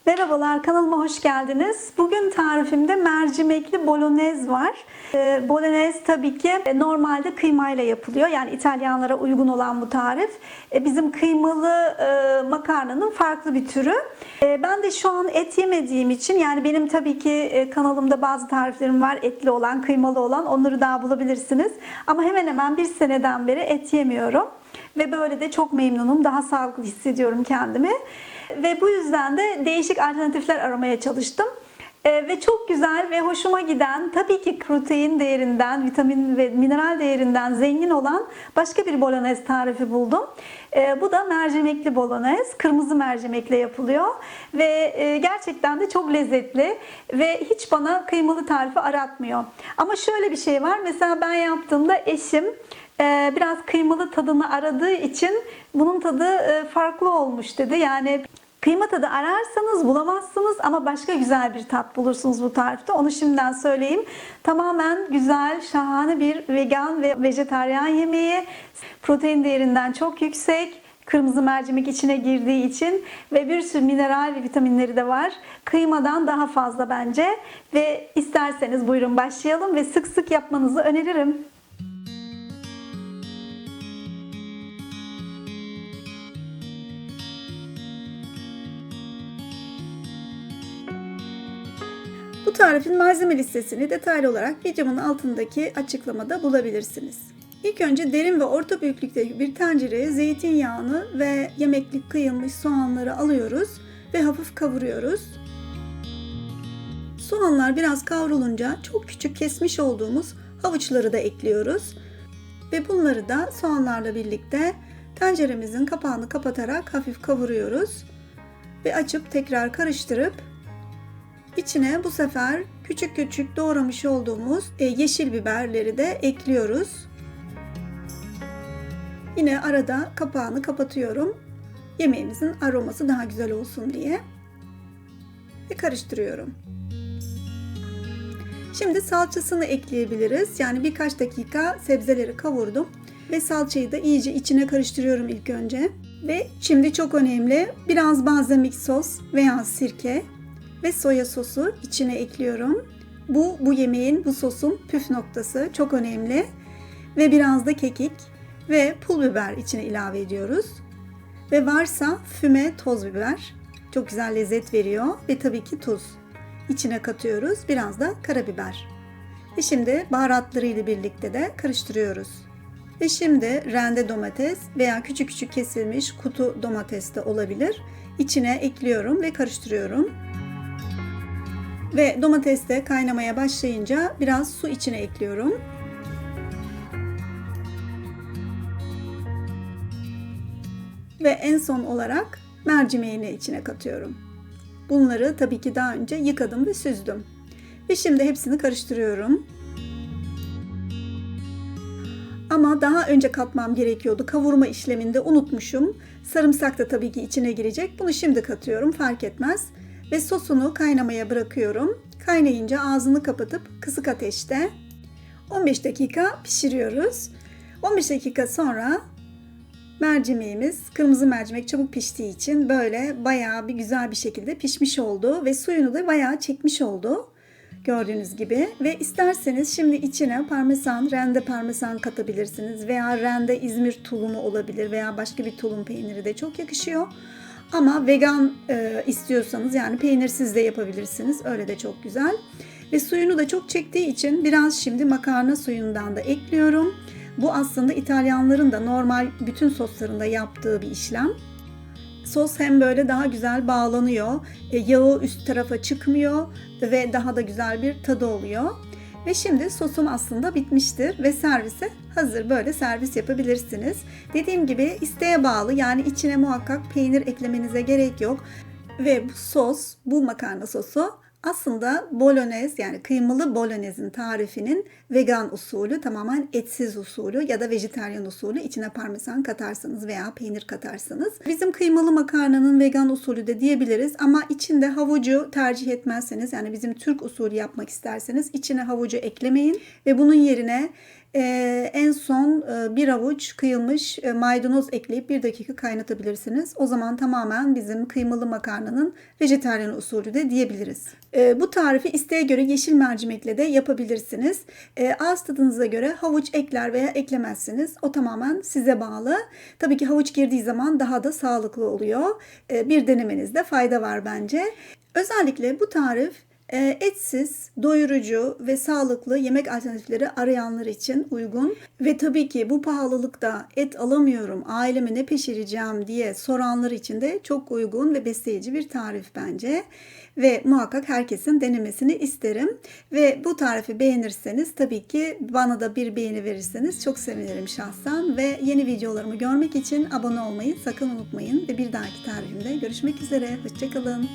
Merhabalar, kanalıma hoş geldiniz. Bugün tarifimde mercimekli bolognese var. Bolognese tabii ki normalde kıymayla yapılıyor. Yani İtalyanlara uygun olan bu tarif. Bizim kıymalı makarnanın farklı bir türü. Ben de şu an et yemediğim için, yani benim tabii ki kanalımda bazı tariflerim var. Etli olan, kıymalı olan, onları daha bulabilirsiniz. Ama hemen hemen bir seneden beri et yemiyorum. Ve böyle de çok memnunum. Daha sağlıklı hissediyorum kendimi. Ve bu yüzden de değişik alternatifler aramaya çalıştım. Ve çok güzel ve hoşuma giden, tabii ki protein değerinden, vitamin ve mineral değerinden zengin olan başka bir bolognese tarifi buldum. Bu da mercimekli bolognese. Kırmızı mercimekle yapılıyor. Ve gerçekten de çok lezzetli. Ve hiç bana kıymalı tarifi aratmıyor. Ama şöyle bir şey var. Mesela ben yaptığımda eşim biraz kıymalı tadını aradığı için bunun tadı farklı olmuş dedi. Yani kıyma tadı ararsanız bulamazsınız ama başka güzel bir tat bulursunuz bu tarifte. Onu şimdiden söyleyeyim. Tamamen güzel, şahane bir vegan ve vejetaryen yemeği. Protein değerinden çok yüksek. Kırmızı mercimek içine girdiği için ve bir sürü mineral ve vitaminleri de var. Kıymadan daha fazla bence. Ve isterseniz buyurun başlayalım ve sık sık yapmanızı öneririm. Bu tarifin malzeme listesini detaylı olarak videomun altındaki açıklamada bulabilirsiniz. İlk önce derin ve orta büyüklükte bir tencereye zeytinyağını ve yemeklik kıyılmış soğanları alıyoruz ve hafif kavuruyoruz. Soğanlar biraz kavrulunca çok küçük kesmiş olduğumuz havuçları da ekliyoruz. Ve bunları da soğanlarla birlikte tenceremizin kapağını kapatarak hafif kavuruyoruz. Ve açıp tekrar karıştırıp İçine bu sefer küçük küçük doğramış olduğumuz yeşil biberleri de ekliyoruz. Yine arada kapağını kapatıyorum. Yemeğimizin aroması daha güzel olsun diye. Ve karıştırıyorum. Şimdi salçasını ekleyebiliriz. Yani birkaç dakika sebzeleri kavurdum. Ve salçayı da iyice içine karıştırıyorum ilk önce. Ve şimdi çok önemli, biraz balzamik sos veya sirke ve soya sosu içine ekliyorum. Bu yemeğin, bu sosun püf noktası, çok önemli. Ve biraz da kekik ve pul biber içine ilave ediyoruz. Ve varsa füme toz biber, çok güzel lezzet veriyor. Ve tabii ki tuz içine katıyoruz. Biraz da karabiber. Ve şimdi baharatlarıyla birlikte de karıştırıyoruz. Ve şimdi rende domates veya küçük küçük kesilmiş kutu domates de olabilir. İçine ekliyorum ve karıştırıyorum. Ve domates de kaynamaya başlayınca biraz su içine ekliyorum. Ve en son olarak mercimeğini içine katıyorum. Bunları tabii ki daha önce yıkadım ve süzdüm. Ve şimdi hepsini karıştırıyorum. Ama daha önce katmam gerekiyordu. Kavurma işleminde unutmuşum. Sarımsak da tabii ki içine girecek. Bunu şimdi katıyorum, fark etmez. Ve sosunu kaynamaya bırakıyorum. Kaynayınca ağzını kapatıp kısık ateşte 15 dakika pişiriyoruz. 15 dakika sonra mercimeğimiz, kırmızı mercimek çabuk piştiği için böyle bayağı bir güzel bir şekilde pişmiş oldu ve suyunu da bayağı çekmiş oldu. Gördüğünüz gibi. Ve isterseniz şimdi içine parmesan, rende parmesan katabilirsiniz veya rende İzmir tulumu olabilir veya başka bir tulum peyniri de çok yakışıyor. Ama vegan istiyorsanız, yani peynirsiz de yapabilirsiniz. Öyle de çok güzel. Ve suyunu da çok çektiği için biraz şimdi makarna suyundan da ekliyorum. Bu aslında İtalyanların da normal bütün soslarında yaptığı bir işlem. Sos hem böyle daha güzel bağlanıyor, yağı üst tarafa çıkmıyor ve daha da güzel bir tadı oluyor. Ve şimdi sosum aslında bitmiştir ve servise hazır. Böyle servis yapabilirsiniz. Dediğim gibi isteğe bağlı, yani içine muhakkak peynir eklemenize gerek yok. Ve bu sos, bu makarna sosu aslında bolognese, yani kıymalı bolognese'in tarifinin vegan usulü, tamamen etsiz usulü ya da vejetaryen usulü. İçine parmesan katarsanız veya peynir katarsanız. Bizim kıymalı makarnanın vegan usulü de diyebiliriz ama içinde havucu tercih etmezseniz, yani bizim Türk usulü yapmak isterseniz içine havucu eklemeyin ve bunun yerine En son bir avuç kıyılmış maydanoz ekleyip 1 dakika kaynatabilirsiniz. O zaman tamamen bizim kıymalı makarnanın vejetaryen usulü de diyebiliriz. Bu tarifi isteğe göre yeşil mercimekle de yapabilirsiniz. Ağız tadınıza göre havuç ekler veya eklemezsiniz. O tamamen size bağlı. Tabii ki havuç girdiği zaman daha da sağlıklı oluyor. Bir denemenizde fayda var bence. Özellikle bu tarif etsiz, doyurucu ve sağlıklı yemek alternatifleri arayanlar için uygun. Ve tabii ki bu pahalılıkta et alamıyorum, aileme ne pişireceğim diye soranlar için de çok uygun ve besleyici bir tarif bence. Ve muhakkak herkesin denemesini isterim. Ve bu tarifi beğenirseniz tabii ki bana da bir beğeni verirseniz çok sevinirim şahsen. Ve yeni videolarımı görmek için abone olmayı sakın unutmayın. Ve bir dahaki tarifimde görüşmek üzere. Hoşça kalın.